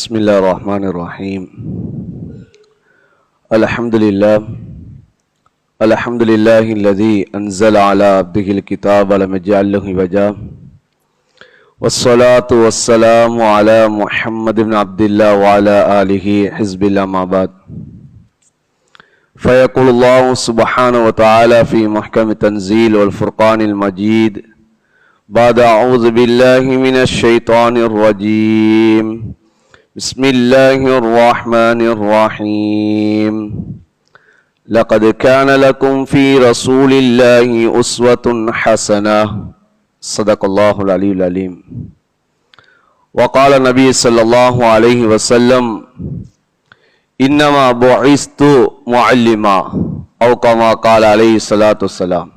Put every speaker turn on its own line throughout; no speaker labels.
بسم الله الرحمن الرحيم. الحمد لله الذي أنزل على عبده الكتاب ولم يجعل له عوجا والصلاة والسلام على محمد بن عبد الله وعلى آله حزب الله ما بعد. فيقول الله سبحانه وتعالى في محكم التنزيل والفرقان المجيد بعد أعوذ بالله من الشيطان الرجيم بسم الله الرحمن الرحيم. لقد كان لكم في رسول الله أسوة حسنة. صدق الله العلي العليم. وقال النبي صلى الله عليه وسلم إنما بعثت معلما أو كما قال عليه الصلاة والسلام.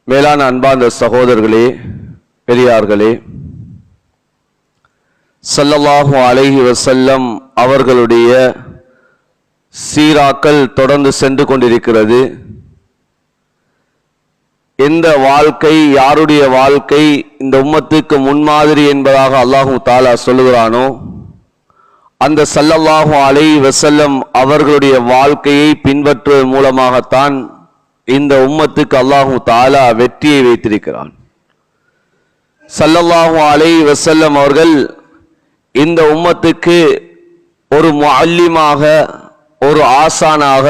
மேலான அன்பார்ந்த சகோதரர்களே, பெரியார்களே, ஸல்லல்லாஹு அலைஹி வஸல்லம் அவர்களுடைய சீராக்கள் தொடர்ந்து சென்று கொண்டிருக்கிறது. எந்த வாழ்க்கை, யாருடைய வாழ்க்கை இந்த உம்மத்துக்கு முன்மாதிரி என்பதாக அல்லாஹு தஆலா சொல்லுகிறானோ, அந்த ஸல்லல்லாஹு அலைஹி வஸல்லம் அவர்களுடைய வாழ்க்கையை பின்பற்றுவதன் மூலமாகத்தான் இந்த உம்மத்துக்கு அல்லாஹு தஆலா வெற்றியை வைத்திருக்கிறான். ஸல்லல்லாஹு அலைஹி வஸல்லம் அவர்கள் இந்த உம்மத்துக்கு ஒரு முஅல்லிமாக, ஒரு ஆசானாக,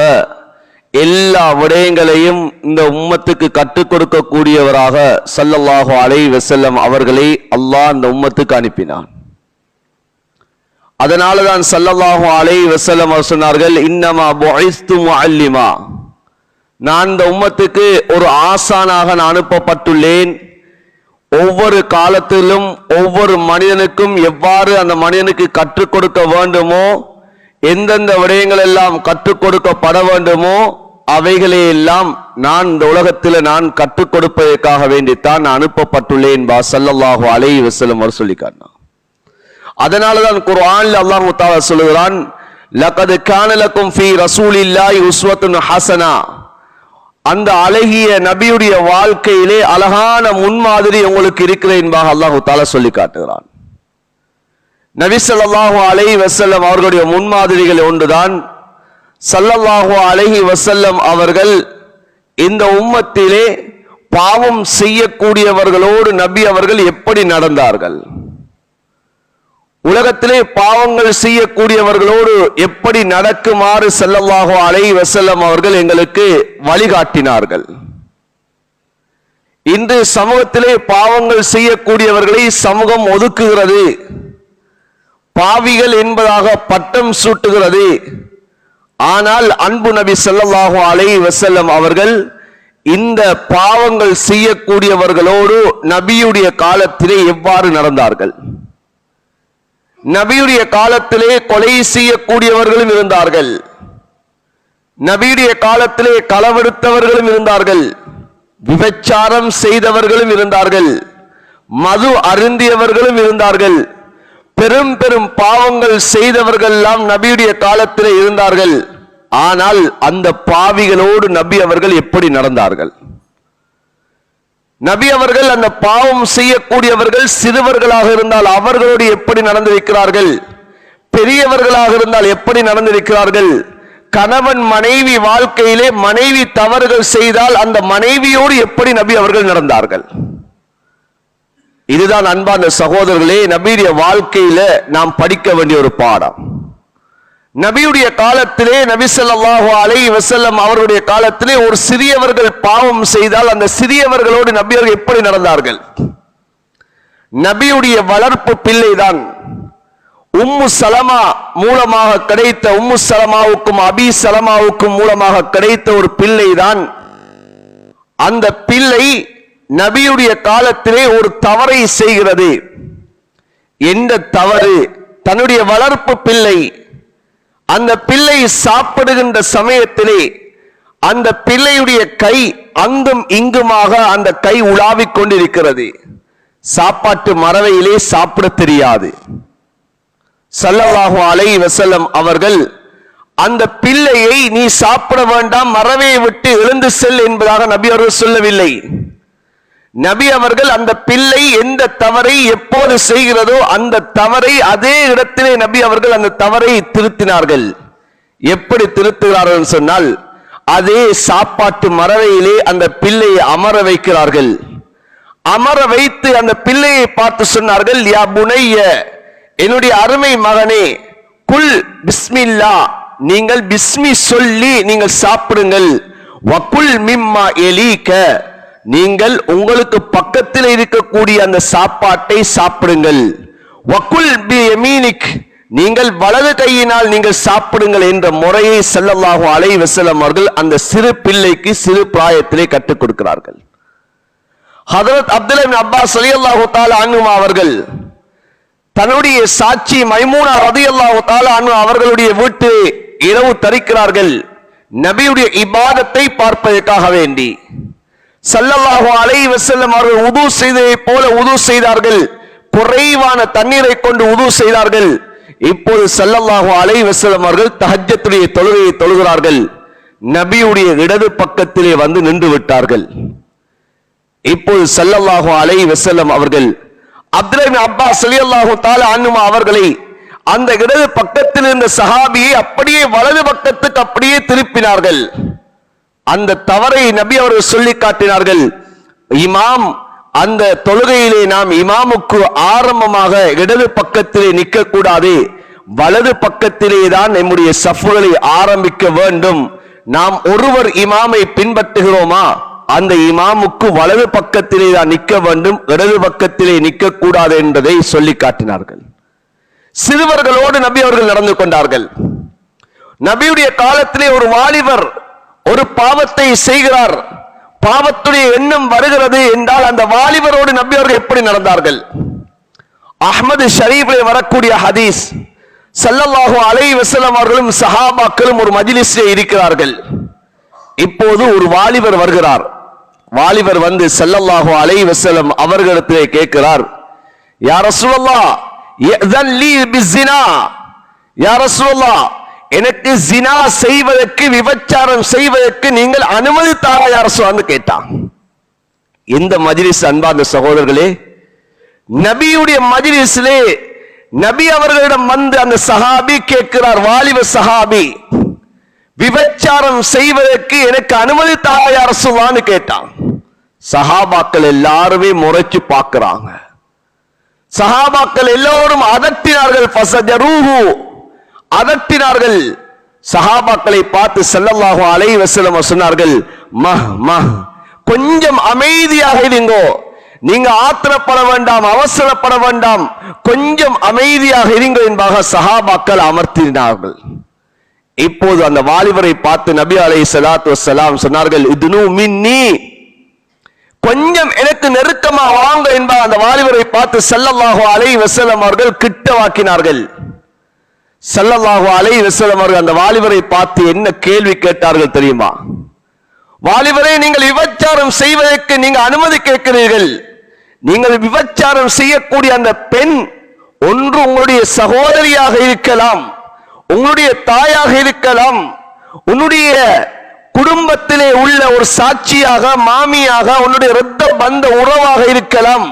எல்லா விடயங்களையும் இந்த உம்மத்துக்கு கற்றுக் கொடுக்கக்கூடியவராக ஸல்லல்லாஹு அலைஹி வஸல்லம் அவர்களை அல்லாஹ் இந்த உம்மத்துக்கு அனுப்பினான். அதனாலதான் ஸல்லல்லாஹு அலைஹி வஸல்லம் அவர் சொன்னார்கள், இன்னமா புஇஸ்து முஅல்லிமா, நான் இந்த உம்மத்துக்கு ஒரு ஆசானாக நான் அனுப்பப்பட்டுள்ளேன். ஒவ்வொரு காலத்திலும் ஒவ்வொரு மனிதனுக்கும் எவ்வாறு அந்த மனிதனுக்கு கற்றுக் கொடுக்க வேண்டுமோ, எந்தெந்த விடயங்கள் எல்லாம் கற்றுக் கொடுக்கப்பட வேண்டுமோ அவைகளை எல்லாம் நான் இந்த உலகத்தில் நான் கற்றுக் கொடுப்பதற்காக வேண்டித்தான் நான் அனுப்பப்பட்டுள்ளேன் பா ஸல்லல்லாஹு அலைஹி வஸல்லம் அவர் சொல்லி காட்டினார். அதனாலதான் குர்ஆன்ல அல்லாஹ் தஆலா சொல்லுகிறான், லகத் கான லக்கும் ஃபீ ரசூலில்லாஹி உஸ்வத்துன் ஹஸனா, அந்த அழகிய நபியுடைய வாழ்க்கையிலே அழகான முன்மாதிரி உங்களுக்கு இருக்கிறது என்பதாக அல்லாஹ் தஆலா சொல்லி காட்டுகிறான். நபி ஸல்லல்லாஹு அலைஹி வஸல்லம் அவர்களுடைய முன்மாதிரிகள் ஒன்றுதான். ஸல்லல்லாஹு அலைஹி வஸல்லம் அவர்கள் இந்த உம்மத்திலே பாவம் செய்யக்கூடியவர்களோடு நபி அவர்கள் எப்படி நடந்தார்கள், உலகத்திலே பாவங்கள் செய்யக்கூடியவர்களோடு எப்படி நடக்குமாறு ஸல்லல்லாஹு அலைஹி வஸல்லம் அவர்கள் எங்களுக்கு வழிகாட்டினார்கள். இன்று சமூகத்திலே பாவங்கள் செய்யக்கூடியவர்களை சமூகம் ஒதுக்குகிறது, பாவிகள் என்பதாக பட்டம் சூட்டுகிறது. ஆனால் அன்பு நபி ஸல்லல்லாஹு அலைஹி வஸல்லம் அவர்கள் இந்த பாவங்கள் செய்யக்கூடியவர்களோடு நபியுடைய காலத்திலே எவ்வாறு நடந்தார்கள்? நபியுடைய காலத்திலே கொலை செய்யக்கூடியவர்களும் இருந்தார்கள், நபியுடைய காலத்திலே களவெடுத்தவர்களும் இருந்தார்கள், விபச்சாரம் செய்தவர்களும் இருந்தார்கள், மது அருந்தியவர்களும் இருந்தார்கள், பெரும் பெரும் பாவங்கள் செய்தவர்கள் எல்லாம் நபியுடைய காலத்திலே இருந்தார்கள். ஆனால் அந்த பாவிகளோடு நபி அவர்கள் எப்படி நடந்தார்கள்? நபி அவர்கள் அந்த பாவம் செய்யக்கூடியவர்கள் சிறுவர்களாக இருந்தால் அவர்களோடு எப்படி நடந்திருக்கிறார்கள், பெரியவர்களாக இருந்தால் எப்படி நடந்திருக்கிறார்கள், கணவன் மனைவி வாழ்க்கையிலே மனைவி தவறுகள் செய்தால் அந்த மனைவியோடு எப்படி நபி அவர்கள் நடந்தார்கள்? இதுதான் அன்பான சகோதரர்களே நபியுடைய வாழ்க்கையில நாம் படிக்க வேண்டிய ஒரு பாடம். நபியுடைய காலத்திலே, நபி ஸல்லல்லாஹு அலைஹி வஸல்லம் அவருடைய காலத்திலே ஒரு சிறியவர்கள் பாவம் செய்தால் அந்த சிறியவர்களோடு நபி அவர்கள் எப்படி நடந்தார்கள்? நபியுடைய வளர்ப்பு பிள்ளைதான் உம்மு சலமா மூலமாக கிடைத்த, உம்மு சலமாவுக்கும் அபி சலமாவுக்கும் மூலமாக கிடைத்த ஒரு பிள்ளைதான். அந்த பிள்ளை நபியுடைய காலத்திலே ஒரு தவறை செய்கிறது. எந்த தவறு? தன்னுடைய வளர்ப்பு பிள்ளை, அந்த பிள்ளை சாப்பிடுகின்ற சமயத்திலே அந்த பிள்ளையுடைய கை அங்கும் இங்குமாக அந்த கை உலாவிக் கொண்டிருக்கிறது. சாப்பாட்டு மறவையிலே சாப்பிட தெரியாது. ஸல்லல்லாஹு அலைஹி வஸல்லம் அவர்கள் அந்த பிள்ளையை நீ சாப்பிட வேண்டாம், மறவையை விட்டு எழுந்து செல் என்பதாக நபி அவர்கள் சொல்லவில்லை. நபி அவர்கள் அந்த பிள்ளை எந்த தவறை எப்போது செய்கிறதோ அந்த தவறை அதே இடத்திலே நபி அவர்கள் அந்த தவறை திருத்தினார்கள். எப்படி திருத்துகிறார்கள் சொன்னால், அதே சாப்பாட்டு மரவையிலே அந்த பிள்ளையை அமர வைக்கிறார்கள். அமர வைத்து அந்த பிள்ளையை பார்த்து சொன்னார்கள், யா புனைய, என்னுடைய அருமை மகனே, குல் பிஸ்மில்லா, நீங்கள் பிஸ்மி சொல்லி நீங்கள் சாப்பிடுங்கள். வகுல் மிம்மா எலீக, நீங்கள் உங்களுக்கு பக்கத்தில் இருக்கக்கூடிய அந்த சாப்பாட்டை சாப்பிடுங்கள். வகுல் பி யமீனிக், நீங்கள் வலது கையினால் நீங்கள் சாப்பிடுங்கள் என்ற முறையை ஸல்லல்லாஹு அலைஹி வஸல்லம் அவர்கள் அந்த சிறு பிள்ளைக்கு சிறு பிராயத்திலே கற்றுக் கொடுக்கிறார்கள். ஹஜ்ரத் அப்துல்லாஹ் இப்னு அப்பாஸ் ரலியல்லாஹு தஆலா அன்ஹு அவர்கள் தன்னுடைய சாட்சி மைமூனா ரலியல்லாஹு தஆலா அன்ஹு அவர்களுடைய வீட்டு இரவு தரிக்கிறார்கள். நபியுடைய இபாதத்தை பார்ப்பதற்காக வேண்டி ஸல்லல்லாஹு அலைஹி வஸல்லம் அவர்கள் உது செய்ததை போல உது செய்தார்கள். குறைவான தண்ணீரை கொண்டு உது செய்தார்கள். இப்போது ஸல்லல்லாஹு அலைஹி வஸல்லம் அவர்கள் தஹஜ்ஜுடைய தொழுகையை தொழுகிறார்கள். நபியுடைய இடது பக்கத்திலே வந்து நின்று விட்டார்கள். இப்போது ஸல்லல்லாஹு அலைஹி வஸல்லம் அவர்கள் அப்துல்லாஹ் இப்னு அப்பாஸ் ரலியல்லாஹு தஆலா அன்ஹு அவர்களை அந்த இடது பக்கத்தில் இருந்த சஹாபியை அப்படியே வலது பக்கத்துக்கு அப்படியே திருப்பினார்கள். அந்த தவறை நபி அவர்கள் சொல்லி காட்டினார்கள். இமாம், அந்த தொழுகையிலே நாம் இமாமுக்கு ஆரம்பமாக இடது பக்கத்திலே நிற்க கூடாது, வலது பக்கத்திலே தான் நம்முடைய சஃப்களை ஆரம்பிக்க வேண்டும். நாம் ஒருவர் இமாமை பின்பற்றுகிறோமா, அந்த இமாமுக்கு வலது பக்கத்திலே தான் நிற்க வேண்டும், இடது பக்கத்திலே நிற்க கூடாது என்பதை சொல்லி காட்டினார்கள். சிறுவர்களோடு நபி அவர்கள் நடந்து கொண்டார்கள். நபியுடைய காலத்திலே ஒரு வாலிபர் ஒரு பாவத்தை செய்கிறார், பாவத்துடைய எண்ணம் வருகிறது என்றால் அந்த வாலிபரோடு நபி அவர்கள் எப்படி நடந்தார்கள்? அஹ்மது ஷரீஃபிலே வரக்கூடிய ஹதீஸ், ஸல்லல்லாஹு அலைஹி வஸல்லம் அவர்களும் சஹாபாக்களும் ஒரு மஜ்லிஸிலே இருக்கிறார்கள். இப்போது ஒரு வாலிபர் வருகிறார். வாலிபர் வந்து ஸல்லல்லாஹு அலைஹி வஸல்லம் அவர்களிடத்திலே கேட்கிறார், யா ரசூலல்லாஹ் யஅதன் லீ பிஸ்ஸினா, யா ரசூலல்லாஹ் எனக்கு ஜினா செய்வதற்கு, விபச்சாரம் செய்வதற்கு நீங்கள் அனுமதி தாங்க யா ரசூலல்லாஹ்னு கேட்டான். இந்த மஜ்லிஸ் அன்பார்ந்த சகோதரர்களே, நபியுடைய மஜ்லிஸிலே நபி அவர்களிடம் வந்து அந்த சஹாபி கேட்கிறார், வாலிப சஹாபி, விபச்சாரம் செய்வதற்கு எனக்கு அனுமதி தாங்க யா ரசூலல்லாஹ்னு கேட்டான். சஹாபாக்கள் எல்லாருமே முறைச்சு பார்க்கிறாங்க. சஹாபாக்கள் எல்லோரும் அதட்டினார்கள். ஃபஸஜரூஹு, அதட்டினார்கள். சஹாபாக்களை பார்த்து ஸல்லல்லாஹு அலைஹி வஸல்லம் சொன்னார்கள், மஹ் மஹ், கொஞ்சம் அமைதியாக இருங்கோ, நீங்க ஆத்திரப்பட வேண்டாம், அவசரப்பட வேண்டாம், கொஞ்சம் அமைதியாக இருங்கள் என்பதாக சஹாபாக்கள் அமர்த்தினார்கள். இப்போது அந்த வாலிபரை பார்த்து நபி அலைஹிஸ்ஸலாத்து வஸ்ஸலாம் சொன்னார்கள், இதுனு மின்னி, கொஞ்சம் எனக்கு நெருக்கமா வாங்க என்பார். அந்த வாலிபரை பார்த்து ஸல்லல்லாஹு அலைஹி வஸல்லம் அவர்கள் கிட்டவாக்கினார்கள். ஸல்லல்லாஹு அலைஹி வஸல்லம் அவர்கள் அந்த வாலிபரை பார்த்து என்ன கேள்வி கேட்டார்கள் தெரியுமா? வாலிபரே, நீங்கள் விபச்சாரம் செய்வதற்கு நீங்க அனுமதி கேட்கிறீர்கள். நீங்கள் விபச்சாரம் செய்யக்கூடிய அந்த பெண் ஒன்று உங்களுடைய சகோதரியாக இருக்கலாம், உங்களுடைய தாயாக இருக்கலாம், உன்னுடைய குடும்பத்திலே உள்ள ஒரு சாட்சியாக, மாமியாக, உன்னுடைய இரத்த பந்த உறவாக இருக்கலாம்.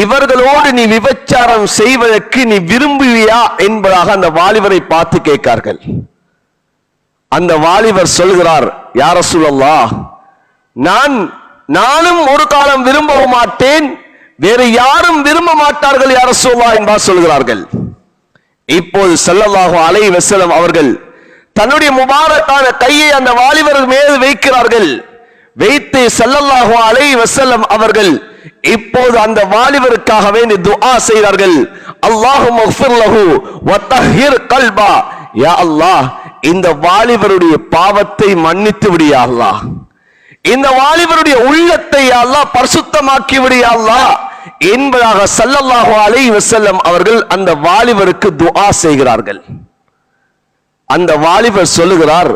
இவர்களோடு நீ விபச்சாரம் செய்வதற்கு நீ விரும்புவியா என்பதாக அந்த வாலிபரை பார்த்து கேட்கார்கள். அந்த வாலிபர் சொல்கிறார், யா ரசூலல்லாஹ், நானும் ஒரு காலம் விரும்ப மாட்டேன், வேறு யாரும் விரும்ப மாட்டார்கள் யா ரசூலல்லாஹ் என்பார் சொல்கிறார்கள். இப்போது ஸல்லல்லாஹு அலைஹி வஸல்லம் அவர்கள் தன்னுடைய முபாரக்கான கையை அந்த வாலிபர் மீது வைக்கிறார்கள். வைத்து ஸல்லல்லாஹு அலைஹி வஸல்லம் அவர்கள் இப்போது அந்த வாலிபருக்காக வேண்டி துஆ செய்கிறார்கள். அல்லாஹும்ம ஃபிர் லஹு வ தஹ்ஹிர் கல்பா, யா அல்லாஹ், இந்த வாலிபருடைய பாவத்தை மன்னித்து விடு யா அல்லாஹ், இந்த வாலிபருடைய உள்ளத்தை யா அல்லாஹ் பரிசுத்தமாக்கி விடு யா அல்லாஹ் என்பதாக ஸல்லல்லாஹு அலைஹி வஸல்லம் அவர்கள் அந்த வாலிபருக்கு துஆ செய்கிறார்கள். அந்த வாலிபர் சொல்லுகிறார்,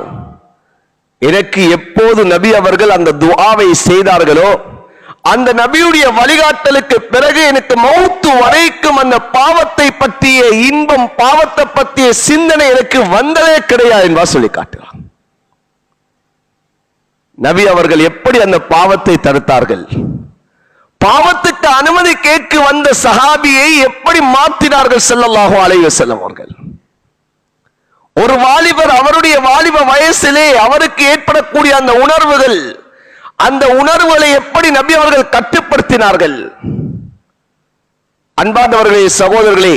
எனக்கு எப்போது நபி அவர்கள் அந்த துஆவை செய்தார்களோ, அந்த நபியுடைய வழிகாட்டலுக்கு பிறகு எனக்கு மௌத்து வரைக்கும் அந்த பாவத்தை பற்றிய இன்பம், பாவத்தை பற்றிய சிந்தனை எனக்கு வந்ததே கிடையாது என்பா சொல்லி காட்டுகிறார். நபி அவர்கள் எப்படி அந்த பாவத்தை தடுத்தார்கள்? பாவத்துக்கு அனுமதி கேட்க வந்த சஹாபியை எப்படி மாற்றினார்கள் ஸல்லல்லாஹு அலைஹி வஸல்லம் அவர்கள். ஒரு வாலிபர் அவருடைய வாலிப வயசிலே அவருக்கு ஏற்படக்கூடிய அந்த உணர்வுகளை எப்படி நபி அவர்கள் கட்டுப்படுத்தினார்கள். அன்பார்ந்தவர்களே, சகோதரர்களே,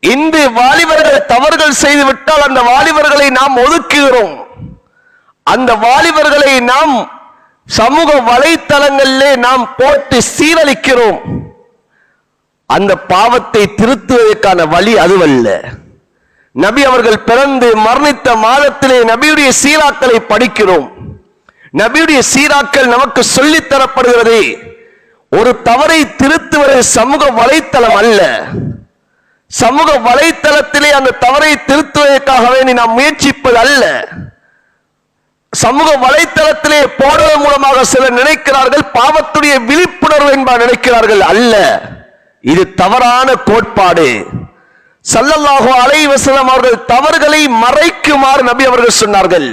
இன்று வாலிபர்கள் தவறுகள் செய்து விட்டால் அந்த வாலிபர்களை நாம் ஒதுக்குகிறோம். அந்த வாலிபர்களை நாம் சமூக வலைத்தளங்களிலே நாம் போட்டு சீரழிக்கிறோம். அந்த பாவத்தை திருத்துவதற்கான வழி அதுவல்ல. நபி அவர்கள் பிறந்து மரணித்த மாதத்திலே நபியுடைய சீராக்களை படிக்கிறோம். நபியுடைய சீராக்கள் நமக்கு சொல்லித் தரப்படுகிறது. ஒரு தவறை திருத்துவது சமூக வலைத்தளம் அல்ல. சமூக வலைத்தளத்திலே அந்த தவறை திருத்துவதற்காகவே நாம் முயற்சிப்பது அல்ல. சமூக வலைத்தளத்திலே போடுவதன் மூலமாக சிலர் நினைக்கிறார்கள் பாவத்துடைய விழிப்புணர்வு என்பார் நினைக்கிறார்கள். அல்ல, இது தவறான கோட்பாடு. ஸல்லல்லாஹு அலைஹி வஸல்லம் அவர்கள் தவறுகளை மறைக்குமாறு நபி அவர்கள் சொன்னார்கள்.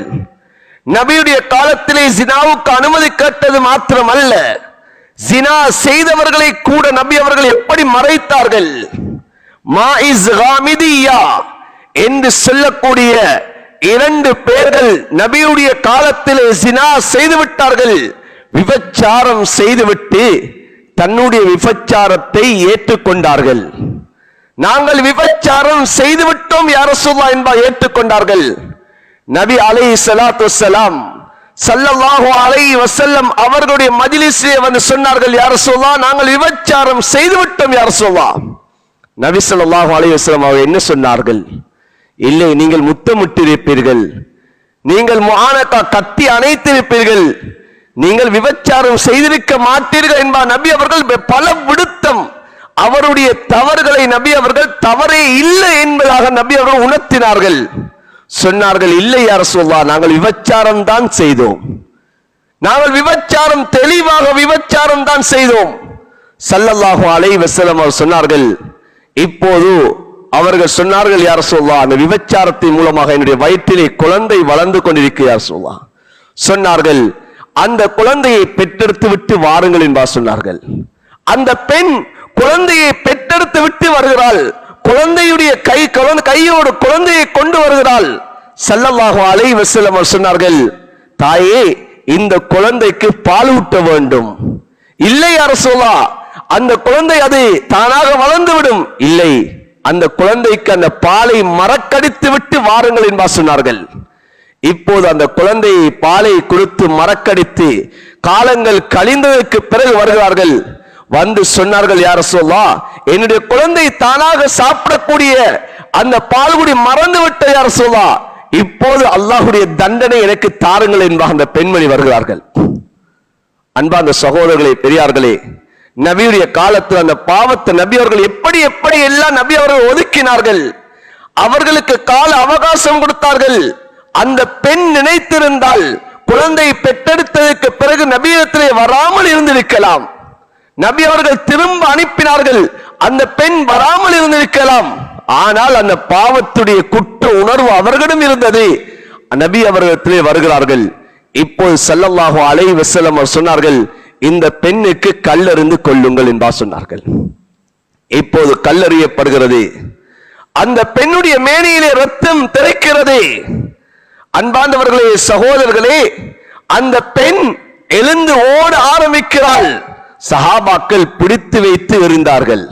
நபியுடைய காலத்திலே ஜினாவுக்கு அனுமதி கேட்டது மாத்திரம் அல்ல, ஜினா செய்தவர்களை கூட நபி அவர்கள் எப்படி மறைத்தார்கள். மாஇஸ் காமிதியா என்று சொல்லக்கூடிய 2 பேர்கள் நபியுடைய காலத்திலே ஜினா செய்து விட்டார்கள். விபச்சாரம் செய்துவிட்டு தன்னுடைய விபச்சாரத்தை ஏற்றுக்கொண்டார்கள். நாங்கள் விபச்சாரம் செய்துவிட்டோம் யா ரசூலுல்லாஹ் என்பதை ஏற்றுக்கொண்டார்கள். நபி அலைஹிஸ்ஸலாத்து வஸ்ஸலாம் ஸல்லல்லாஹு அலைஹி வஸல்லம் அவர்களுடைய மஜ்லிஸிலே வந்து சொன்னார்கள், யா ரசூலுல்லாஹ் நாங்கள் விபச்சாரம் செய்துவிட்டோம் யா ரசூலுல்லாஹ். நபி ஸல்லல்லாஹு அலைஹி வஸல்லம் அவர்கள் என்ன சொன்னார்கள்? இல்லை, நீங்கள் முத்தமிட்டிருப்பீர்கள், நீங்கள் முஆனகா கத்தி அணைத்திருப்பீர்கள், நீங்கள் விபச்சாரம் செய்திருக்க மாட்டீர்கள் என்பார் நபி அவர்கள் பல விடுத்தம் அவருடைய தவறுகளை நபி அவர்கள் தவறே இல்லை என்பதாக நபி அவர்கள் உணர்த்தினார்கள். சொன்னார்கள், இல்லை யா ரசூலுல்லாஹ் நாங்கள் விபச்சாரம் தான் செய்தோம், நாங்கள் விபச்சாரம் தெளிவாக விபச்சாரம் தான் செய்தோம். ஸல்லல்லாஹு அலைஹி வஸல்லம் அவர் சொன்னார்கள், இப்போது அவர்கள் சொன்னார்கள், யா ரசூலுல்லாஹ் அந்த விபச்சாரத்தின் மூலமாக என்னுடைய வயிற்றிலே குழந்தை வளர்ந்து கொண்டிருக்கிறது யா ரசூலுல்லாஹ். சொன்னார்கள், அந்த குழந்தையை பெற்றெடுத்து விட்டு வாருங்கள் என்பார் சொன்னார்கள். அந்த பெண் குழந்தையை பெற்றெடுத்து விட்டு வருகிறாள். குழந்தையுடைய கையோடு குழந்தையை கொண்டு வருகிறாள். ஸல்லல்லாஹு அலைஹி வஸல்லம் சொன்னார்கள், தாயே இந்த குழந்தைக்கு பால் ஊட்ட வேண்டும். இல்லை யா ரசூலுல்லாஹ் அந்த குழந்தை அது தானாக வளர்ந்து விடும். இல்லை, அந்த குழந்தைக்கு அந்த பாலை மறக்கடித்து விட்டு வாருங்கள் என்பார் சொன்னார்கள். இப்போது அந்த குழந்தையை பாலை கொடுத்து மறக்கடித்து காலங்கள் கழிந்ததற்கு பிறகு வருகிறார்கள். வந்து சொன்னார்கள், யா ரசூலுல்லாஹ் என்னுடைய குழந்தை தானாக சாப்பிடக்கூடிய அந்த பால்குடி மறந்து விட்ட யா ரசூலுல்லாஹ், இப்போது அல்லாஹ்வுடைய தண்டனை எனக்கு தாருங்கள் என்பாக அந்த பெண்மணி வருகிறார்கள். அன்பார்ந்த சகோதரர்களே, பெரியார்களே, நபியுடைய காலத்தில் அந்த பாவத்தை நபி அவர்கள் எப்படி எல்லாம் நபி அவர்கள் ஒதுக்கினார்கள். அவர்களுக்கு கால அவகாசம் கொடுத்தார்கள். அந்த பெண் நினைத்திருந்தால் குழந்தை பெற்றெடுத்ததற்கு பிறகு நபியிடத்திலே வராமல் இருந்திருக்கலாம். நபி அவர்கள் திரும்ப அனுப்பினார்கள், அந்த பெண் வராமல் இருந்திருக்கலாம். ஆனால் அந்த பாவத்துடைய குற்ற உணர்வு அவர்களிடம் இருந்தது. நபி அவர்களிடத்திலே வருகிறார்கள். இப்போது ஸல்லல்லாஹு அலைஹி வஸல்லம் சொன்னார்கள், இந்த பெண்ணுக்கு கல்லெறிந்து கொள்ளுங்கள் என்பா சொன்னார்கள். இப்போது கல்லெறியப்படுகிறது. அந்த பெண்ணுடைய மேனியிலே ரத்தம் திரைக்கிறது. அன்பார்ந்தவர்களே, சகோதரர்களே, அந்த பெண் எழுந்து ஓட ஆரம்பிக்கிறாள். சஹாபாக்கள் பிடித்து வைத்து எறிந்தார்கள்.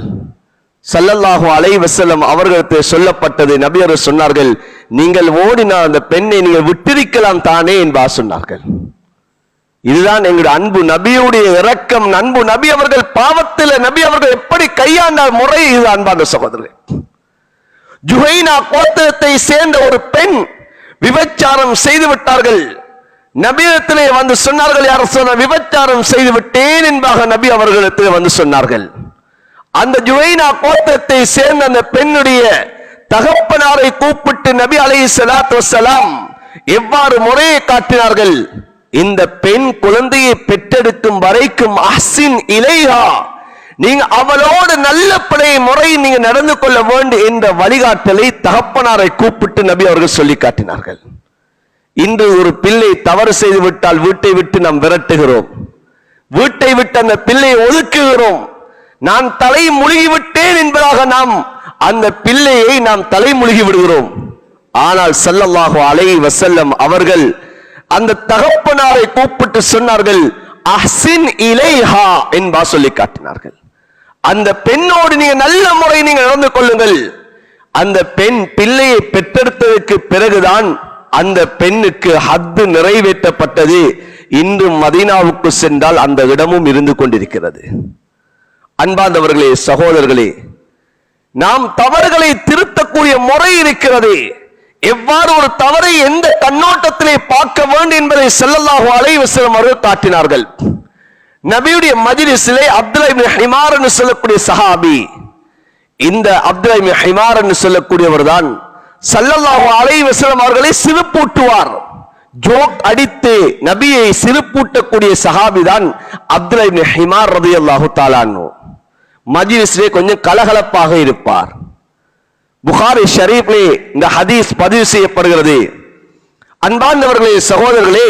ஸல்லல்லாஹு அலைஹி வஸல்லம் அவர்களுக்கு சொல்லப்பட்டது, நபி அவர்கள் சொன்னார்கள், நீங்கள் ஓடினால் அந்த பெண்ணை நீங்கள் விட்டிருக்கலாம் தானே என்பா சொன்னார்கள். இதுதான் எங்களுடைய அன்பு நபியுடைய இரக்கம். அன்பு நபி அவர்கள் பாவத்தில் நபி அவர்கள் எப்படி கையாண்ட முறை இது. அன்பார்ந்த சகோதரர்களே, ஜுஹைனா கோத்திரத்தை சேர்ந்த ஒரு பெண் விபச்சாரம் செய்து விட்டார்கள். நபியிடத்திலே வந்து சொன்னார்கள், யார் சொன்ன விபச்சாரம் செய்து விட்டேன் என்பதாக நபி அவர்களிடத்தில் வந்து சொன்னார்கள். அந்த ஜுஹைனா கோத்திரத்தை சேர்ந்த அந்த பெண்ணுடைய தகப்பனாரை கூப்பிட்டு நபி அலைஹிஸ்ஸலாத்து வஸ்ஸலாம் எவ்வாறு முறையை காட்டினார்கள். இந்த பெண் குழந்தையை பெற்றெடுக்கும் வரைக்கும் அஹ்சின் இலைஹா, நீங்க அவளோடு நல்ல முறை நீங்க நடந்து கொள்ள வேண்டும் என்ற வழிகாட்டலை தகப்பனாரை கூப்பிட்டு நபி அவர்கள் சொல்லி காட்டினார்கள். இன்று ஒரு பிள்ளை தவறு செய்து விட்டால் வீட்டை விட்டு நாம் விரட்டுகிறோம். வீட்டை விட்டு அந்த பிள்ளையை ஒதுக்குகிறோம். நான் தலை முழுகிவிட்டேன் என்பதாக நாம் அந்த பிள்ளையை நாம் தலை முழுகி விடுகிறோம். ஆனால் ஸல்லல்லாஹு அலைஹி வஸல்லம் அவர்கள் அந்த தகப்பனாரை கூப்பிட்டு சொன்னார்கள், அஹ்சின் இலைஹா என்பா சொல்லி காட்டினார்கள். அந்த பெண்ணோடு நீங்க நல்ல முறை நீங்க நடந்து கொள்ளுங்கள். அந்த பெண் பிள்ளையை பெற்றெடுத்ததற்கு பிறகுதான் அந்த பெண்ணுக்கு ஹத்து நிறைவேற்றப்பட்டது. இன்று மதீனாவுக்கு சென்றால் அந்த இடமும் இருந்து கொண்டிருக்கிறது. அன்பார்ந்தவர்களே, சகோதரர்களே, நாம் தவறுகளை திருத்தக்கூடிய முறை இருக்கிறது. எவ்வாறு ஒரு தவறை எந்த கண்ணோட்டத்திலே பார்க்க வேண்டும் என்பதை ஸல்லல்லாஹு அலைஹி வஸல்லம் அவர்கள் காட்டினார்கள். நபியுடைய மஜ்லிஸிலே அப்துல்லா இப்னு ஹிமார் என்று சொல்லக்கூடிய சஹாபி, இந்த அப்துல்லா இப்னு ஹிமார் என்று சொல்லக்கூடியவர் தான் ஸல்லல்லாஹு அலைஹி வஸல்லம் அவர்களை சிரிப்பூட்டுவார். ஜோக் அடித்து நபியை சிரிப்பூட்டக்கூடிய சஹாபி தான் அப்துல்லா இப்னு ஹிமார் ரலியல்லாஹு தஆலா அன்ஹு. மஜ்லிஸிலே கொஞ்சம் கலகலப்பாக இருப்பார். புகாரி ஷரீஃபிலே இந்த ஹதீஸ் பதிவு செய்யப்படுகிறது. அன்பார்ந்தவர்களே, சகோதரர்களே,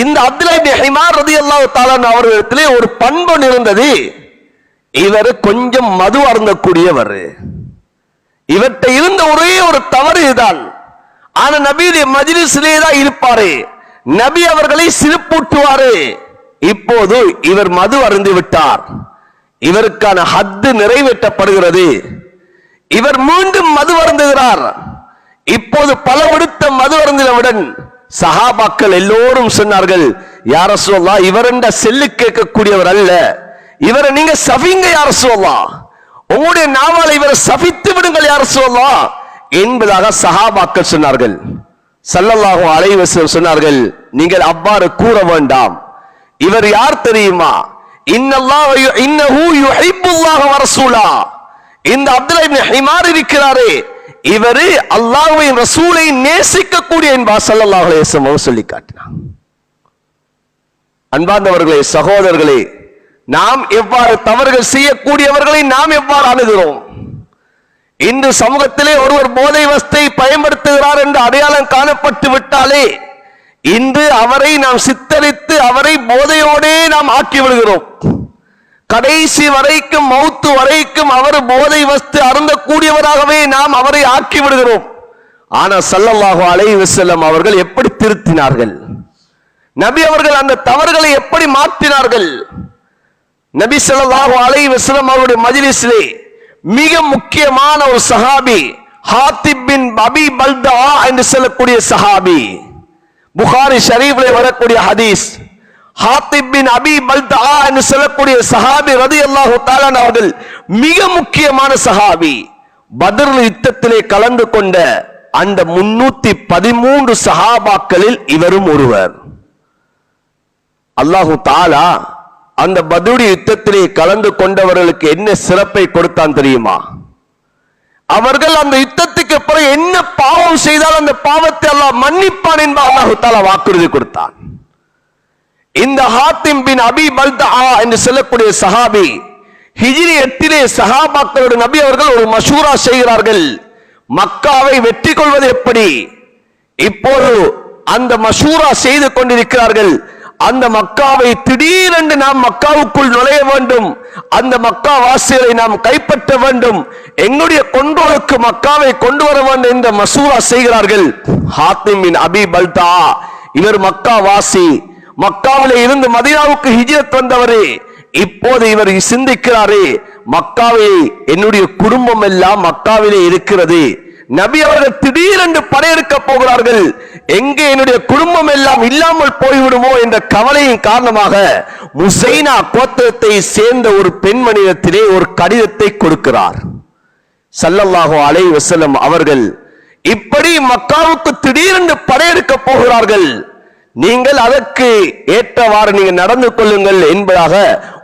இந்த அப்துல்லா இப்னு ஹிமார் ரலியல்லாஹு தஆலா அவர்களிடத்திலே ஒரு பண்பு இருந்தது. இவர் கொஞ்சம் மது அருந்தக்கூடியவர். இவர்கிட்ட இருந்த ஒரே ஒரு தவறு இதுதான். ஆனா நபியுடைய மஜ்லிஸிலே தான் இருப்பாரு. நபி அவர்களை சிரிப்பூட்டுவாரு. இப்போது இவர் மது அருந்தி விட்டார். இவருக்கான ஹத்து நிறைவேற்றப்படுகிறது. இவர் மீண்டும் மது அருந்துகிறார். இப்போது பல விடுத்த மது அருந்தினவுடன் சஹாபாக்கள் எல்லோரும் சொன்னார்கள், யா ரசூலல்லாஹ், இவர் என்ற செல்லு கேட்கக்கூடியவர் அல்ல, இவரை நீங்க சபிங்க யா ரசூலல்லாஹ், உங்களுடைய நாவால இவரை சபித்து விடுங்கள் யா ரசூலல்லாஹ் என்பதாக சஹாபாக்கள் சொன்னார்கள். ஸல்லல்லாஹு அலைஹி வஸல்லம் சொன்னார்கள், நீங்கள் அவ்வாறு கூற வேண்டாம். இவர் யார் தெரியுமா? இன்னஹு யுஹிப்புல்லாஹ வ ரசூலா. இந்த அப்துல்லா இப்னு ஹிமார் இருக்கிறாரே, இவரு அல்லாஹ்வையும் ரசூலை நேசிக்கக்கூடிய என்பா ஸல்லல்லாஹு அலைஹி வஸல்லம் சொல்லி காட்டினார். அன்பார்ந்தவர்களே, சகோதரர்களே, நாம் எவ்வாறு தவறுகள் செய்யக்கூடியவர்களை நாம் எவ்வாறு அணுகிறோம்? இன்று சமூகத்திலே ஒருவர் போதை வஸ்தை பயன்படுத்துகிறார் என்று அடையாளம் காணப்பட்டு விட்டாலே இன்று அவரை நாம் சித்தரித்து அவரை போதையோடே நாம் ஆக்கி விடுகிறோம். கடைசி வரைக்கும், மௌத்து வரைக்கும் அவர் போதை வஸ்து அருந்தக்கூடியவராகவே நாம் அவரை ஆக்கி விடுகிறோம். ஆனா ஸல்லல்லாஹு அலைஹி வஸல்லம் அவர்கள் எப்படி திருத்தினார்கள்? நபி அவர்கள் அந்த தவறுகளை எப்படி மாற்றினார்கள்? நபி ஸல்லல்லாஹு அலைஹி வஸல்லம் அவருடைய மஜ்லிஸிலே மிக முக்கியமான ஒரு சஹாபி ஹாத்திப் பின் அபி பல்தா என்று சொல்லக்கூடிய சஹாபி, புகாரி ஷரீஃபிலே வரக்கூடிய ஹதீஸ். ஹாத்திப் பின் அபி பல்தா என்று சொல்லக்கூடிய சஹாபி ரலியல்லாஹு தஆலா அவர்கள் மிக முக்கியமான சஹாபி. பத்ர் யுத்தத்திலே கலந்து கொண்ட அந்த 313 சஹாபாக்களில் இவரும் ஒருவர். அல்லாஹு தஆலா அந்த பத்ர் யுத்தத்திலே கலந்து கொண்டவர்களுக்கு என்ன சிறப்பை கொடுத்தான் தெரியுமா? அவர்கள் அந்த யுத்தத்துக்கு பிறகு என்ன பாவம் செய்தால் அந்த பாவத்தை அல்லாஹ் மன்னிப்பான் என்ப அல்லாஹு தஆலா வாக்குறுதி கொடுத்தான். இந்த ஹாத்திம் பின் அபி பல்தா என்று சொல்லக்கூடிய சஹாபி ஹிஜ்ரி 8 சஹாபாக்களோடு நபி அவர்கள் ஒரு மஷூரா செய்கிறார்கள். மக்காவை வெற்றி கொள்வது எப்படி? இப்போது அந்த மஷூரா செய்து கொண்டிருக்கிறார்கள். அந்த மக்காவை திடீரென்று நாம் மக்காவுக்குள் நுழைய வேண்டும், அந்த மக்கா வாசிகளை நாம் கைப்பற்ற வேண்டும், எங்களுடைய கொண்டோருக்கு மக்காவை கொண்டு வர வேண்டும் என்ற மசூரா செய்கிறார்கள். ஹாத்திம் பின் அபி பல்தா இவர் மக்கா வாசி, மக்காவிலே இருந்து மதீனாவுக்கு ஹிஜ்ரத் வந்தவரே. இப்போது இவர் சிந்திக்கிறாரே, மக்காவை என்னுடைய குடும்பம் எல்லாம் மக்காவிலே இருக்கிறது, நபி அவர்கள் திடீரென்று படையெடுக்க போகிறார்கள், எங்கே என்னுடைய குடும்பம் எல்லாம் இல்லாமல் போய்விடுமோ என்ற கவலையின் காரணமாக முசைனா கோத்திரத்தை சேர்ந்த ஒரு பெண்மணியிடத்திலே ஒரு கடிதத்தை கொடுக்கிறார். ஸல்லல்லாஹு அலைஹி வஸல்லம் அவர்கள் இப்படி மக்காவுக்கு திடீரென்று படையெடுக்க போகிறார்கள், நீங்கள் அதற்கு ஏற்றவாறு நீங்கள் நடந்து கொள்ளுங்கள் என்பதாக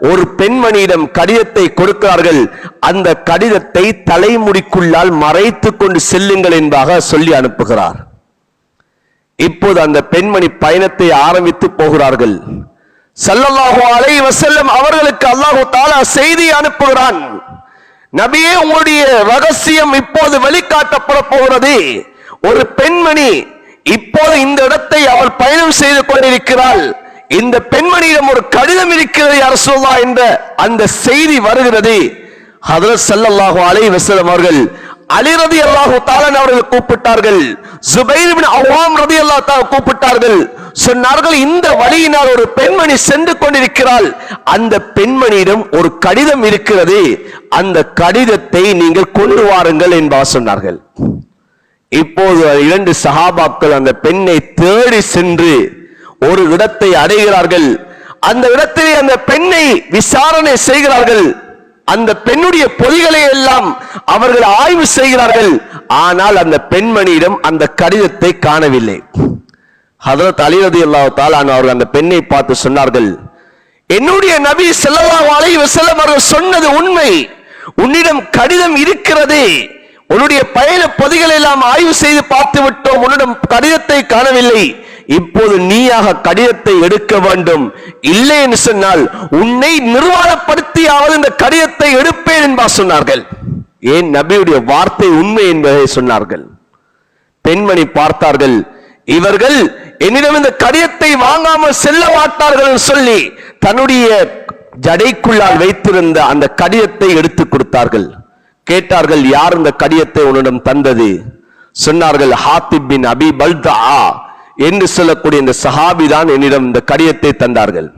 ஒரு பெண்மணியிடம் கடிதத்தை கொடுக்கிறார்கள். அந்த கடிதத்தை தலைமுடிக்குள்ளால் மறைத்து கொண்டு செல்லுங்கள் என்பதாக சொல்லி அனுப்புகிறார். இப்போது அந்த பெண்மணி பயணத்தை ஆரம்பித்து போகிறார்கள். ஸல்லல்லாஹு அலைஹி வஸல்லம் அவர்களுக்கு அல்லாஹு தஆலா செய்தி அனுப்புகிறான். நபியே, உங்களுடைய ரகசியம் இப்போது வெளிக்காட்டப்பட போகிறது. ஒரு பெண்மணி இப்போது இந்த இடத்தை அவள் பயணம் செய்து கொண்டிருக்கிறாள். இந்த பெண்மணியிடம் ஒரு கடிதம் இருக்கிறது யா ரசூலுல்லாஹ் என்ற அந்த செய்தி வருகிறது. ஹஜ்ரத் ஸல்லல்லாஹு அலைஹி வஸல்லம் அவர்கள் அலி ரலியல்லாஹு தஆலா அவர்கள் கூப்பிட்டார்கள், ஜுபைர் இப்னு அவ்வாம் ரலியல்லாஹு தஆலா கூப்பிட்டார்கள். சொன்னார்கள், இந்த வழியினால் ஒரு பெண்மணி சென்று கொண்டிருக்கிறாள், அந்த பெண்மணியிடம் ஒரு கடிதம் இருக்கிறது, அந்த கடிதத்தை நீங்கள் கொண்டு வாருங்கள் என்பார் சொன்னார்கள். இப்போது இரண்டு சஹாபாக்கள் அந்த பெண்ணை தேடி சென்று ஒரு இடத்தை அடைகிறார்கள். அந்த இடத்திலே அந்த பெண்ணை விசாரணை செய்கிறார்கள். அந்த பெண்ணுடைய பொய்களை எல்லாம் அவர்கள் ஆய்வு செய்கிறார்கள். ஆனால் அந்த பெண்மணியிடம் அந்த கடிதத்தை காணவில்லை. ஹஜ்ரத் அலி ரலியல்லாஹு தஆலா அவர்கள் அந்த பெண்ணை பார்த்து சொன்னார்கள், என்னுடைய நபி ஸல்லல்லாஹு அலைஹி வஸல்லம் அவர்கள் சொன்னது உண்மை, உன்னிடம் கடிதம் இருக்கிறது, உன்னுடைய பயண பொதிகளை எல்லாம் ஆய்வு செய்து பார்த்து விட்டோம், உன்னிடம் கடிதத்தை காணவில்லை, இப்போது நீயாக கடிதத்தை எடுக்க வேண்டும், இல்லை என்று சொன்னால் உன்னை நிர்வாணப்படுத்தியாவது இந்த கடிதத்தை எடுப்பேன் என்பார் சொன்னார்கள். ஏன் நபியுடைய வார்த்தை உண்மை என்பதை சொன்னார்கள். பெண்மணி பார்த்தார்கள், இவர்கள் என்னிடம் இந்த கடிதத்தை வாங்காமல் செல்ல மாட்டார்கள் என்று சொல்லி தன்னுடைய ஜடைக்குள்ளால் வைத்திருந்த அந்த கடிதத்தை எடுத்து கொடுத்தார்கள். கேட்டார்கள், யார் இந்த கடிதத்தை உன்னிடம் தந்தது? சொன்னார்கள், ஹாத்திப் பின் அபி பல்தா என்று சொல்லக்கூடிய இந்த சஹாபி தான் என்னிடம் இந்த கடிதத்தை தந்தார்கள்.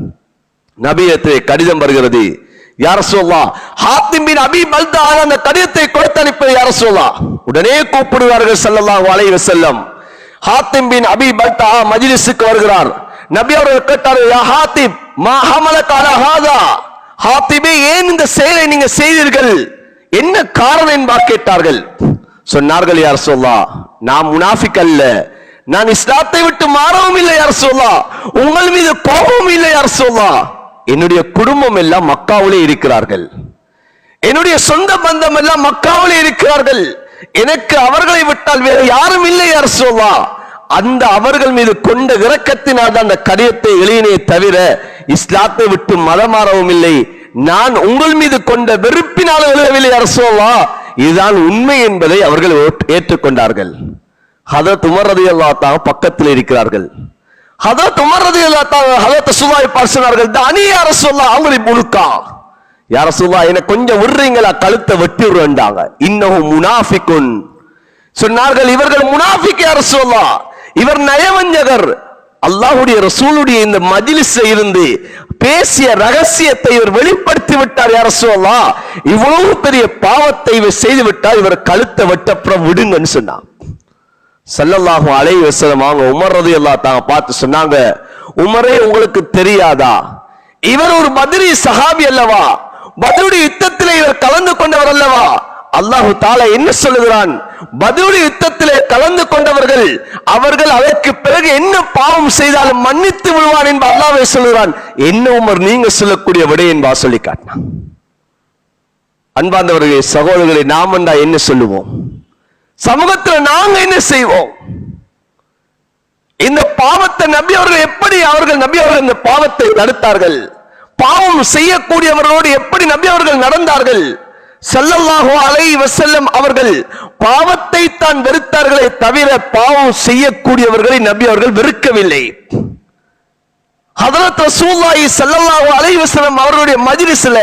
நபியிடத்திலே கடிதம் வருகிறது, யா ரசூலுல்லாஹ், ஹாத்திப் பின் அபி பல்தா அந்த கடிதத்தை கொடுத்து அனுப்பது யா ரசூலுல்லாஹ். உடனே கூப்பிடுவார்கள் ஸல்லல்லாஹு அலைஹி வஸல்லம். ஹாத்திப் பின் அபி பல்தா மஜ்லிஸுக்கு வருகிறார். நபி அவர்கள் கேட்டார்கள், யா ஹாத்திப் மா ஹமலக அலா ஹாதா, ஹாத்திபே ஏன் இந்த செயலை நீங்க செய்தீர்கள், என்ன காரணம் என்பார் கேட்டார்கள். சொன்னார்கள், யா ரசூலுல்லாஹ், நான் முனாஃபிக் அல்ல, நான் இஸ்லாத்தை விட்டு மாறவும் இல்லை யா ரசூலுல்லாஹ், உங்கள் மீது கோபமும் இல்லை யா ரசூலுல்லாஹ், என்னுடைய குடும்பம் எல்லாம் மக்காவிலே இருக்கிறார்கள், என்னுடைய சொந்த பந்தம் எல்லாம் மக்காவிலே இருக்கிறார்கள், எனக்கு அவர்களை விட்டால் வேறு யாரும் இல்லை யா ரசூலுல்லாஹ், அந்த அவர்கள் மீது கொண்ட இரக்கத்தினால் தான் அந்த கடிதத்தை எழுதினே தவிர இஸ்லாத்தை விட்டு மதம் மாறவும் இல்லை, நான் உங்கள் மீது கொண்ட வெறுப்பினால் எழுதவில்லை யா ரசூலுல்லாஹ், இதுதான் உண்மை என்பதை அவர்கள் ஏற்றுக்கொண்டார்கள். ஹதரத் உமர் ரலியல்லாஹு தஆலா பக்கத்தில் இருக்கிறார்கள். ஹதரத் உமர் ரலியல்லாஹு தஆலா ஹதரத் சுவாய் பார்த்தார்கள், தானி யா ரசூலுல்லாஹ், அவங்களை முழுக்கா யா ரசூலுல்லாஹ், என்ன கொஞ்சம் விடுறீங்களா, கழுத்தை வெட்டி விடுறாங்க. இன்னஹு முனாஃபிகுன் சொன்னார்கள், இவர்கள் முனாஃபிக் யா ரசூலுல்லாஹ், இவர் நயவஞ்சகர். அல்லாஹ்வுடைய ரசூலுடைய இந்த மஜ்லிஸ்ல இருந்து பேசிய ரகசியத்தை இவர் வெளிப்படுத்தி விட்டார் யா ரசூலுல்லாஹ், இவ்வளவு பெரிய பாவத்தை இவர் செய்து விட்டார், இவர் கழுத்தை வெட்டப்புறம் விடுங்கன்னு சொன்னார். ஸல்லல்லாஹு அலைஹி வஸல்லம் அவங்க உமர் ரலியல்லாஹு தஆலா பார்த்து சொன்னாங்க, உமரே உங்களுக்கு தெரியாதா, இவர் ஒரு பத்ரி சஹாபி அல்லவா, பத்ருடைய யுத்தத்திலே இவர் கலந்து கொண்டவர் அல்லவா, அல்லாஹ் தஆலா என்ன சொல்லுகிறான், பத்ருடைய யுத்தத்திலே கலந்து கொண்டவர்கள் அவர்கள் அதற்கு பிறகு என்ன பாவம் செய்தாலும் மன்னித்து விடுவான் என்று அல்லாஹ்வே சொல்லுகிறான், என்ன உமர் நீங்க சொல்லக்கூடிய விடை என்பா சொல்லி காட்டினான். அன்பார்ந்தவர்களே, சகோதரர்களை, நாம் என்ன சொல்லுவோம், சமூகத்தில் நாங்க என்ன செய்வோம்? இந்த பாவத்தை நபி அவர்கள் எப்படி நபி அவர்கள் இந்த பாவத்தை தடுத்தார்கள்? பாவம் செய்யக்கூடியவர்களோடு எப்படி நபி அவர்கள் நடந்தார்கள்? ஸல்லல்லாஹு அலைஹி வஸல்லம் அவர்கள் பாவத்தை தான் வெறுத்தார்களே தவிர பாவம் செய்யக்கூடியவர்களை நபி அவர்கள் வெறுக்கவில்லை. ஹஜ்ரத் ரசூலுல்லாஹி ஸல்லல்லாஹு அலைஹி வஸல்லம் அவர்களுடைய மஜ்லிஸ்ல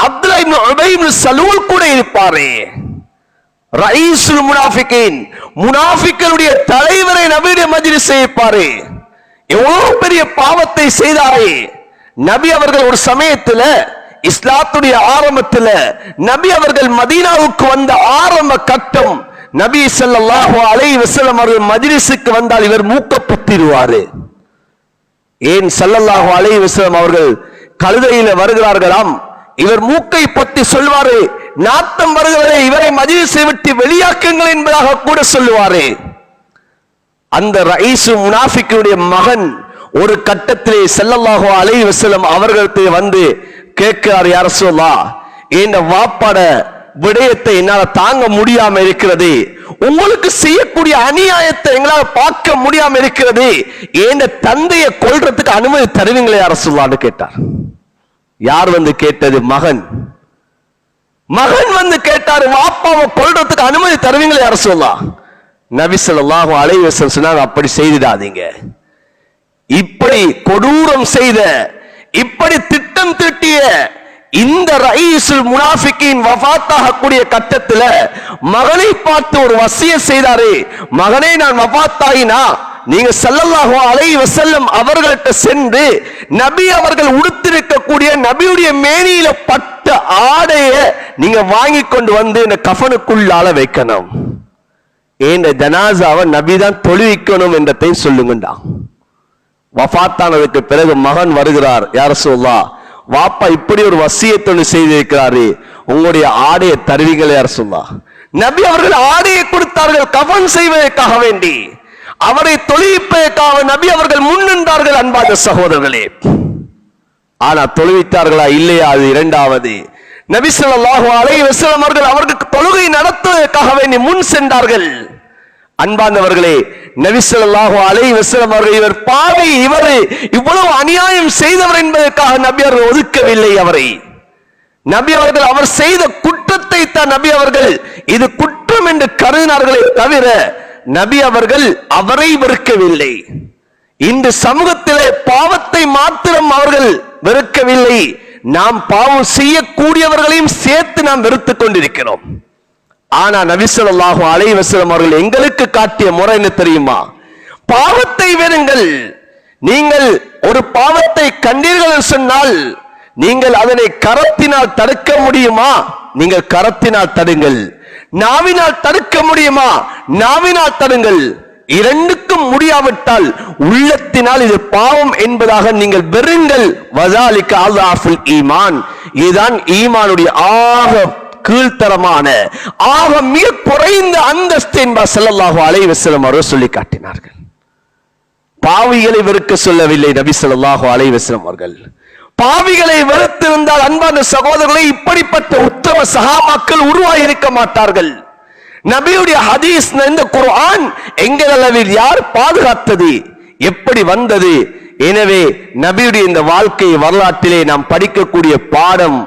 அப்துல்லாஹ் இப்னு உபை இப்னு சலூல் கூட இருப்பாரே, ரயீசுல் முனாஃபிகீன், முனாஃபிக்களுடைய தலைவரை நபியுடைய மஜ்லிஸில் இருப்பாரே, எவ்வளவு பெரிய பாவத்தை செய்தாரே. நபி அவர்கள் ஒரு சமயத்தில் இஸ்லாத்துடைய ஆரம்பத்தில் நபி அவர்கள் மதீனாவுக்கு வந்த ஆரம்ப கட்டம், நபி ஸல்லல்லாஹு அலைஹி வஸல்லம் அவர்கள் மஜ்லிஸுக்கு வந்தால் இவர் மூக்கப்பட்டிருவாரு. ஏன் ஸல்லல்லாஹு அலைஹி வஸல்லம் அவர்கள் கழுதையில வருகிறார்களாம், இவர் மூக்கை பற்றி சொல்வாரு, நாத்தம் வருகிறதே, இவரை மஜ்லிஸை விட்டு வெளியாக்குங்கள் என்பதாக கூட சொல்லுவாரே. அந்த ரயீசு முனாஃபிக்குடைய மகன் ஒரு கட்டத்திலே ஸல்லல்லாஹு அலைஹி வஸல்லம் அவர்களுக்கு வந்து கேட்கிறார், யா ரசூலுல்லாஹ், இந்த வாப்பாட விடயத்தை என்னால தாங்க முடியாம இருக்கிறது, உங்களுக்கு செய்யக்கூடிய அநியாயத்தை எங்களால பார்க்க முடியாம இருக்கிறது, என் தந்தையை கொல்றதுக்கு அனுமதி தருவீங்களே யா ரசூலுல்லாஹ்னு கேட்டார். யார் வந்து கேட்டது? மகன். மகன் வந்து கேட்டாரு, வாப்பாவை கொல்றதுக்கு அனுமதி தருவீங்களே யா ரசூலுல்லாஹ்? நபி ஸல்லல்லாஹு அலைஹி வஸல்லம் சொன்னாங்க, அப்படி செய்திடாதீங்க, இப்படி கொடூரம் செய்த, இப்படி திட்டம் தீட்டிய இந்த ரயீசுல் முனாஃபிகீன் வஃபாத்தாகக்கூடிய கட்டத்தில் மகனை பார்த்து ஒரு வசியத் செய்தாரே, மகனே நான் வஃபாத்தாயினா நீங்க ஸல்லல்லாஹு அலைஹி வஸல்லம் அவர்கள்ட்ட சென்று நபி அவர்கள் உடுத்திருக்கக்கூடிய நபியுடைய மேனியில பட்ட ஆடைய நீங்க வாங்கி கொண்டு வந்து இந்த கஃனுக்குள்ளால வைக்கணும், ஏன் ஜனாசாவை நபி தான் தொழுவிக்கணும் என்றதை சொல்லுங்கண்டா. வஃபாத்தானதுக்கு பிறகு மகன் வருகிறார், யா ரசூலுல்லாஹ் வாப்பா இப்படி ஒரு வசியத்தை செய்திருக்கிறாரு, உங்களுடைய ஆடையை தருவீங்களே யா ரசூலுல்லாஹ். நபி அவர்கள் ஆடையை கொடுத்தார்கள் கஃன் செய்வதற்காக வேண்டி, அவரை தொழுவிப்பதற்காக நபி அவர்கள் முன்னின்றார்கள். அன்பான சகோதரர்களே, ஆனா தொழுவித்தார்களா இல்லையா அது இரண்டாவது. நபி ஸல்லல்லாஹு அலைஹி வஸல்லம் அவர்கள் அவர்களுக்கு தொழுகை நடத்துவதற்காக வேண்டி முன் சென்றார்கள். அன்பானவர்களே, நபி ஸல்லல்லாஹு அலைஹி வஸல்லம் அவர்கள் இவர் பாவி, இவர் இவ்வளவு அநியாயம் செய்தவர் என்பதற்காக நபி அவர்கள் ஒதுக்கவில்லை அவரை. நபி அவர்கள் அவர் செய்த குற்றத்தை தான் நபி அவர்கள் இது குற்றம் என்று கருதினார்களே தவிர நபி அவர்கள் அவரை வெறுக்கவில்லை. இந்த சமூகத்திலே பாவத்தை மாத்திரம் அவர்கள் வெறுக்கவில்லை, நாம் பாவம் செய்யக்கூடியவர்களையும் சேர்த்து நாம் வெறுத்துக் கொண்டிருக்கிறோம். ஆனா நபி ஸல்லல்லாஹு அலைஹி வஸல்லம் அவர்கள் எங்களுக்கு காட்டிய முறை என்ன தெரியுமா? பாவத்தை வெறுங்கள். நீங்கள் ஒரு பாவத்தை கண்டீர்கள் சொன்னால் நீங்கள் அதனை கரத்தினால் தடுக்க முடியுமா? நீங்கள் கரத்தினால் தடுங்கள். நாவினால் தடுக்க முடியுமா? நாவினால் தடுங்கள். இரண்டுக்கும் முடியாவிட்டால் உள்ளத்தினால் இது பாவம் என்பதாக நீங்கள் வெறுங்கள். வஸாலிக அல்லாஹுல் ஈமான், இதுதான் ஈமானுடைய ஆக கீழ்த்தரமான ஆக மிக குறைந்த அந்தஸ்து என்பா ஸல்லல்லாஹு அலைஹி வஸல்லம் அவர்கள் சொல்லி காட்டினார்கள். பாவிகளை வெறுக்க சொல்லவில்லை நபி ஸல்லல்லாஹு அலைஹி வஸல்லம் அவர்கள். பாவிகளை வெறுத்திருந்தால் அன்பான சகோதரர்களை இப்படிப்பட்ட உத்தம சஹாபாக்கள் உருவாகி இருக்க மாட்டார்கள். நபியுடைய ஹதீஸ், இந்த குர்ஆன் எங்கள் அளவில் யார் பாதுகாத்தது, எப்படி வந்தது? எனவே நபியுடைய இந்த வாழ்க்கை வரலாற்றிலே நாம் படிக்கக்கூடிய பாடம்,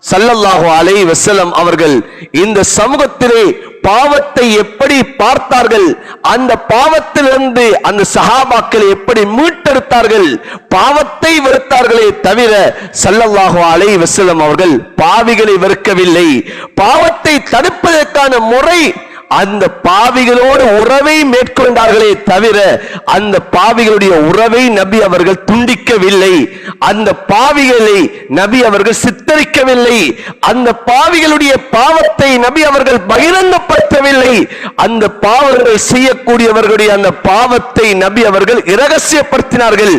ஸல்லல்லாஹு அலைஹி வஸல்லம் அவர்கள் இந்த சமூகத்திலே பாவத்தை எப்படி பார்த்தார்கள், அந்த பாவத்திலிருந்து அந்த சஹாபாக்களை எப்படி மீட்டெடுத்தார்கள். பாவத்தை வெறுத்தார்களே தவிர ஸல்லல்லாஹு அலைஹி வஸல்லம் அவர்கள் பாவிகளை வெறுக்கவில்லை. பாவத்தை தடுப்பதற்கான முறை, அந்த பாவிகளோடு உறவை மேற்கொண்டார்களே தவிர அந்த பாவிகளுடைய உறவை நபி அவர்கள் துண்டிக்கவில்லை. அந்த பாவிகளை நபி அவர்கள் சித்தரிக்கவில்லை. அந்த பாவிகளுடைய பாவத்தை நபி அவர்கள் பகிரங்கப்படுத்தவில்லை. அந்த பாவங்கள் செய்யக்கூடியவர்களுடைய அந்த பாவத்தை நபி அவர்கள் இரகசியப்படுத்தினார்கள்.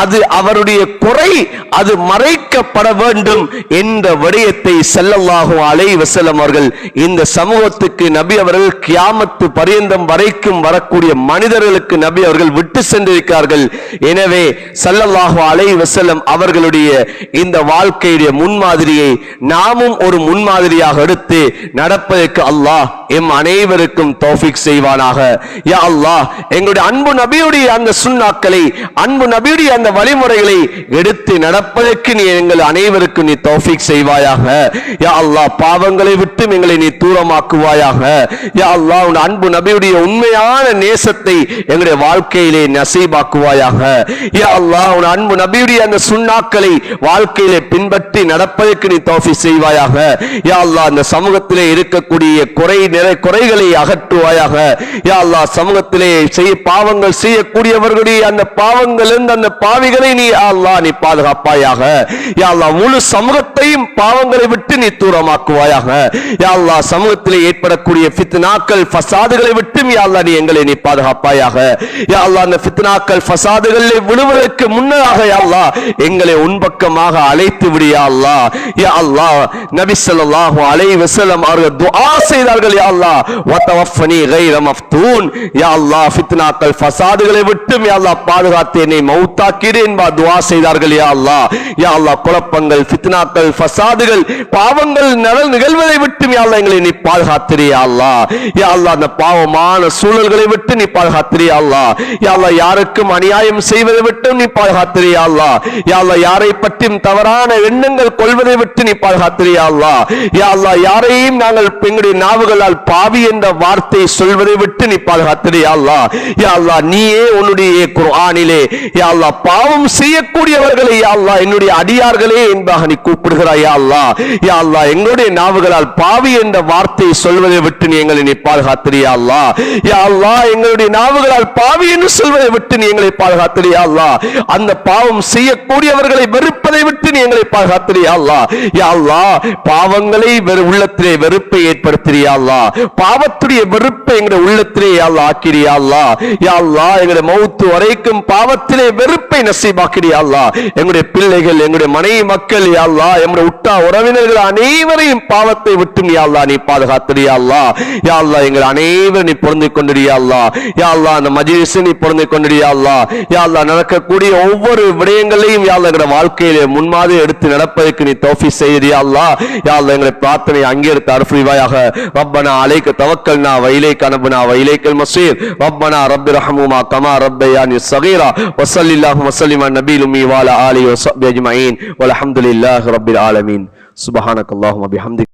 அது அவருடைய குறை, அது மறைக்கப்பட வேண்டும் என்ற விடயத்தை ஸல்லல்லாஹு அலைஹி வஸல்லம் அவர்கள் இந்த சமூகத்துக்கு நபி அவர்கள் கியாமத்து பரியந்தம் வரைக்கும் வரக்கூடிய மனிதர்களுக்கு நபி அவர்கள் விட்டு சென்றிருக்கிறார்கள். எனவே ஸல்லல்லாஹு அலைஹி வஸல்லம் அவர்களுடைய இந்த வாழ்க்கையுடைய முன்மாதிரியை நாமும் ஒரு முன்மாதிரியாக எடுத்து நடப்பதற்கு அல்லாஹ் எம் அனைவருக்கும் தௌஃபீக் செய்வானாக. யா அல்லாஹ், எங்களுடைய அன்பு நபியுடைய அந்த சுன்னாக்களை, அன்பு நபியுடைய அந்த வழிமுறைகளை எடுத்து நடப்பதற்கு நீ எங்கள் அனைவருக்கும் நீ தௌஃபீக் செய்வாயாக. யா அல்லாஹ், பாவங்களை விட்டு எங்களை நீ தூரமாக்குவாயாக. யா அல்லாஹ், உன் அன்பு நபியுடைய உண்மையான நேசத்தை எங்களுடைய வாழ்க்கையிலே நசீபாக்குவாயாக. யா அல்லாஹ், உன் அன்பு நபியுடைய அந்த சுன்னாக்களை வாழ்க்கையிலே பின்பற்றி நடப்பதற்கு நீ தௌஃபீக் செய்வாயாக. யா அல்லாஹ், அந்த சமூகத்திலே இருக்கக்கூடிய குறைகளை அகற்றுவாயாக. யா அல்லாஹ், சமூகத்திலே பாவங்கள் செய்யக்கூடியவர்களுடைய அந்த பாவங்களிலிருந்து அந்த பாவிகளை நீ அல்லாஹ் நீ பாதுகாப்பாயாக. யா அல்லாஹ், முழு சமூகத்தையும் பாவங்களை விட்டு நீ தூரமாக்குவாயாக. யா அல்லாஹ், சமூகத்திலே ஏற்படக்கூடிய ஃபித்னாக்கள் ஃபசாதுகளை விட்டு யா அல்லாஹ் நீ எங்களை நீ பாதுகாப்பாயாக. யா அல்லாஹ், அந்த ஃபித்னாக்கள் ஃபசாதுகளில் விழுவதற்கு முன்னதாக யா அல்லாஹ் எங்களை உன்பக்கமாக அழைத்து விடு யா அல்லாஹ். யா அல்லாஹ், நபி ஸல்லல்லாஹு அலைஹி வஸல்லம் அவர்கள் துஆ செய்தார்கள், யா அல்லாஹ் வதவஃபனி கைர மஃப்தூன். யா அல்லாஹ், ஃபித்னாக்கள் ஃபசாதுகளை விட்டு யா அல்லாஹ் பாதுகாத்து என்னை மௌத்தாக்கிடு என்பா துஆ செய்தார்கள். யா அல்லாஹ், யா அல்லாஹ், குழப்பங்கள், ஃபித்னாக்கள், ஃபசாதுகள், பாவங்கள் நிகழ்வதை விட்டு யா அல்லாஹ் எங்களை நீ பாதுகாத்திரு யா அல்லாஹ். யா அல்லாஹ் அந்த பாவமான சூழல்களை விட்டு நீ பாதுகாத்திரியா அல்லாஹ். யா அல்லாஹ் யாருக்கும் அநியாயம் செய்வதை விட்டு நீ பாதுகாத்திரியா அல்லாஹ். யா அல்லாஹ் யாரை பற்றியும் தவறான எண்ணங்கள் கொள்வதை விட்டு நீ பாதுகாத்திரியா அல்லாஹ். யா அல்லாஹ் யாரையும் நாங்கள் எங்களுடைய நாவுகளால் பாவி என்ற வார்த்தை சொல்வதை விட்டு நீ பாதுகாத்திரியா அல்லாஹ். யா அல்லாஹ் நீயே உன்னுடைய குர்ஆனிலே யா அல்லாஹ் பாவம் செய்யக்கூடியவர்களை யா அல்லாஹ் என்னுடைய அடியார்களே என்பதாக நீ கூப்பிடுகிறாய் யா அல்லாஹ். யா அல்லாஹ் எங்களுடைய நாவுகளால் பாவி என்ற வார்த்தை சொல்வதை விட்டு நீ எங்களை நீ பாதுகாத்திரியா அல்லாஹ். யா அல்லாஹ் எங்களுடைய நாவுகளால் பாவி என்று சொல்வதை விட்டு நீ எங்களை பாதுகாத்திரியா அல்லாஹ். அந்த பாவம் செய்யக்கூடியவர்களை வெறுப்பதை விட்டு நீ எங்களை பாதுகாத்திரியா அல்லாஹ். யா அல்லாஹ் பாவங்களை உள்ளத்திலே வெறுப்பை ஏற்படுத்தியா அல்லாஹ். பாவத்துடைய வெறுப்பை எங்களுடைய உள்ளத்திலே யா அல்லாஹ் ஆக்கிறியா அல்லாஹ். யா அல்லாஹ் எங்களுடைய மௌத்து வரைக்கும் பாவத்திலே வெறுப்பை நசீபாக்கிறியா அல்லாஹ். எங்களுடைய பிள்ளைகள் எங்களுடைய மனைவி மக்கள் யா அல்லாஹ் எங்களுடைய உட்டா உறவினர்கள் அனைவரையும் பாவத்தை விட்டு யா அல்லாஹ் நீ பாதுகாத்திரியா அல்லாஹ். யா அல்லாஹ் எங்கள் அனைவரும் நீ பொருந்திக் கொண்டிருயா அல்லாஹ். யா அல்லாஹ் அந்த மஜ்லிஸை நீ பொருந்திக் கொண்டிருயா அல்லாஹ். யா அல்லாஹ் நடக்கக்கூடிய ஒவ்வொரு விடயங்களையும் யா அல்லாஹ் எங்களுடைய வாழ்க்கையிலே முன்மாதிரி எடுத்து நடப்பதற்கு நீ தௌஃபீக் செய்தியா அல்லாஹ். யா அல்லாஹ் எங்களுடைய பிரார்த்தனை அங்கீகரித்து அருள்புரிவாயாக. ரப்பனா அலைக தவக்கல்னா வ இலைக அனப்னா வ இலைக்கல் மஸீர். ரப்பனா ரப்பிர்ஹம்ஹுமா கமா ரப்பயானி ஸகீரா. வஸல்லில்லாஹு வஸல்லிம் அலா நபியில் உம்மி வ அலா ஆலிஹி வ ஸஹ்பிஹி அஜ்மஈன். வல்ஹம்துலில்லாஹி ரப்பில் ஆலமீன். சுப்ஹானக்கல்லாஹும்ம பிஹம்திக.